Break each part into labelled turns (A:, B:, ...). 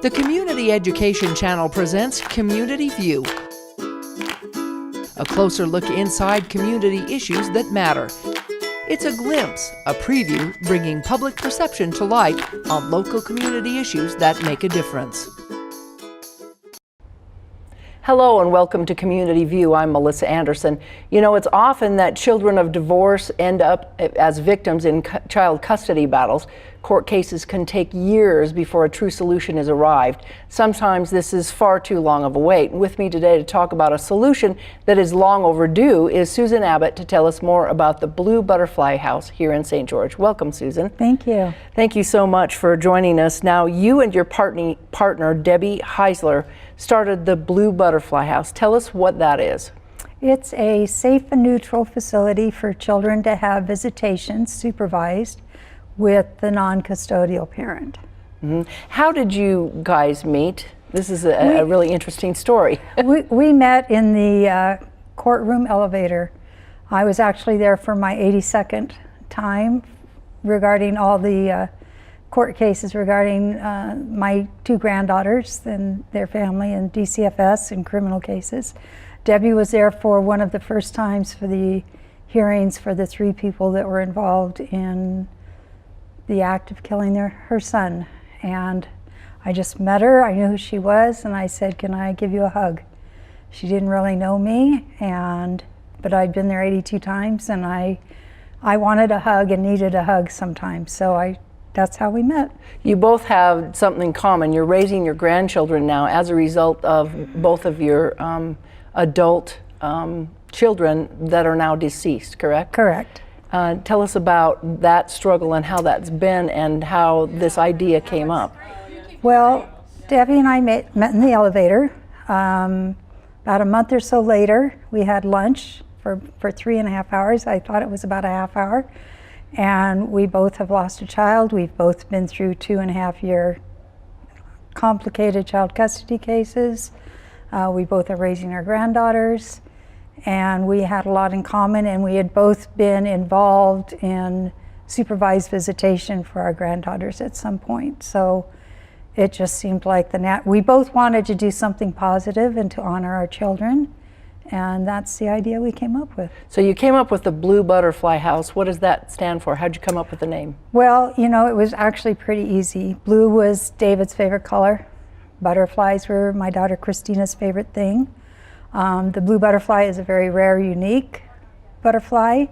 A: The Community Education Channel presents Community View, a closer look inside community issues that matter. It's a glimpse, a preview, bringing public perception to light on local community issues that make a difference. Hello and welcome to Community View. I'm Melissa Anderson. You know, it's often that children of divorce end up as victims in child custody battles. Court cases can take years before a true solution is arrived. Sometimes this is far too long of a wait. With me today to talk about a solution that is long overdue is Susan Abbott to tell us more about the Blue Butterfly House here in St. George. Welcome, Susan.
B: Thank you.
A: Thank you so much for joining us. Now, you and your partner, Debbie Heisler, started the Blue Butterfly House. Tell us what that is.
B: It's a safe and neutral facility for children to have visitation supervised with the non-custodial parent.
A: Mm-hmm. How did you guys meet? This is a really interesting story.
B: we met in the courtroom elevator. I was actually there for my 82nd time regarding all the court cases regarding my two granddaughters and their family in DCFS and criminal cases. Debbie was there for one of the first times for the hearings for the three people that were involved in the act of killing her son. And I just met her, I knew who she was, and I said, can I give you a hug? She didn't really know me, but I'd been there 82 times, and I wanted a hug and needed a hug sometimes, so that's how we met.
A: You both have something in common. You're raising your grandchildren now as a result of both of your adult children that are now deceased, correct?
B: Correct.
A: Tell us about that struggle and how that's been and how this idea came up.
B: Well, Debbie and I met in the elevator. About a month or so later, we had lunch for 3.5 hours. I thought it was about a half hour. And we both have lost a child. We've both been through 2.5-year complicated child custody cases. We both are raising our granddaughters. And we had a lot in common, and we had both been involved in supervised visitation for our granddaughters at some point. So it just seemed like we both wanted to do something positive and to honor our children. And that's the idea we came up with.
A: So you came up with the Blue Butterfly House. What does that stand for? How'd you come up with the name?
B: Well, you know, it was actually pretty easy. Blue was David's favorite color. Butterflies were my daughter Christina's favorite thing. The blue butterfly is a very rare, unique butterfly,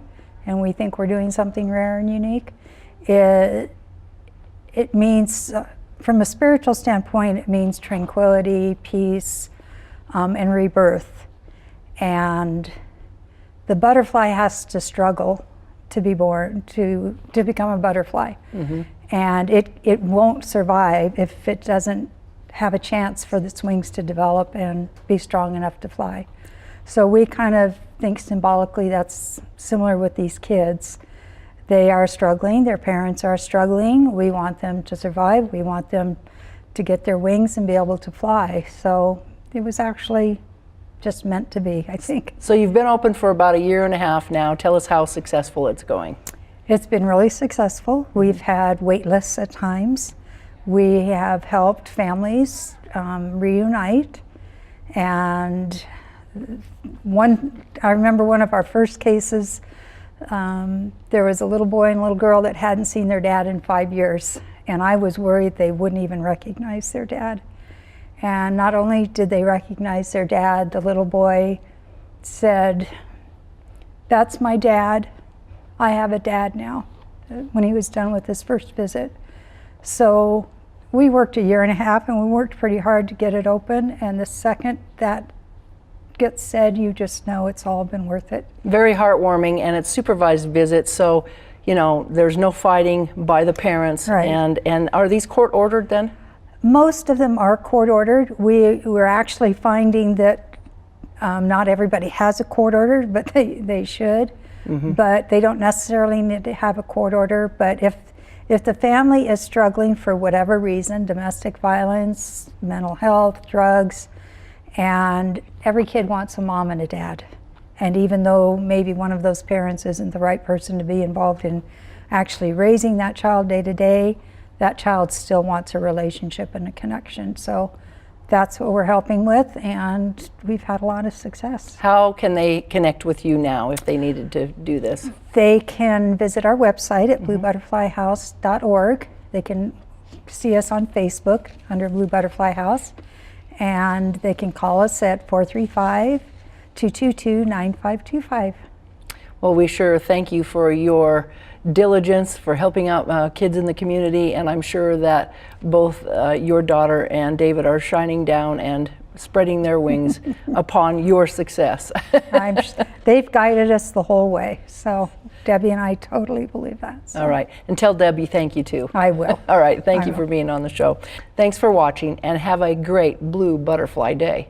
B: and we think we're doing something rare and unique. It means, from a spiritual standpoint, it means tranquility, peace, and rebirth. And the butterfly has to struggle to be born, to become a butterfly. Mm-hmm. And it won't survive if it doesn't have a chance for its wings to develop and be strong enough to fly. So we kind of think symbolically that's similar with these kids. They are struggling, their parents are struggling. We want them to survive. We want them to get their wings and be able to fly. So it was actually just meant to be, I think.
A: So you've been open for about 1.5 years now. Tell us how successful it's going.
B: It's been really successful. We've had wait lists at times. We have helped families reunite, and I remember one of our first cases, there was a little boy and a little girl that hadn't seen their dad in 5 years, and I was worried they wouldn't even recognize their dad. And not only did they recognize their dad, the little boy said, "That's my dad. I have a dad now," when he was done with his first visit. So we worked 1.5 years, and we worked pretty hard to get it open, and the second that gets said, you just know it's all been worth it.
A: Very heartwarming, and it's supervised visits, so you know there's no fighting by the parents.
B: Right.
A: And are these court ordered then?
B: Most of them are court ordered. We're actually finding that not everybody has a court order, but they should. Mm-hmm. But they don't necessarily need to have a court order. But if the family is struggling for whatever reason, domestic violence, mental health, drugs, and every kid wants a mom and a dad. And even though maybe one of those parents isn't the right person to be involved in actually raising that child day to day, that child still wants a relationship and a connection. So that's what we're helping with, and we've had a lot of success.
A: How can they connect with you now if they needed to do this?
B: They can visit our website at bluebutterflyhouse.org. They can see us on Facebook under Blue Butterfly House, and they can call us at 435-222-9525.
A: Well, we sure thank you for your diligence, for helping out kids in the community, and I'm sure that both your daughter and David are shining down and spreading their wings upon your success.
B: They've guided us the whole way, so Debbie and I totally believe that. So.
A: All right, and tell Debbie thank you too.
B: I will.
A: All right, thank you for being on the show. Thanks for watching, and have a great Blue Butterfly Day.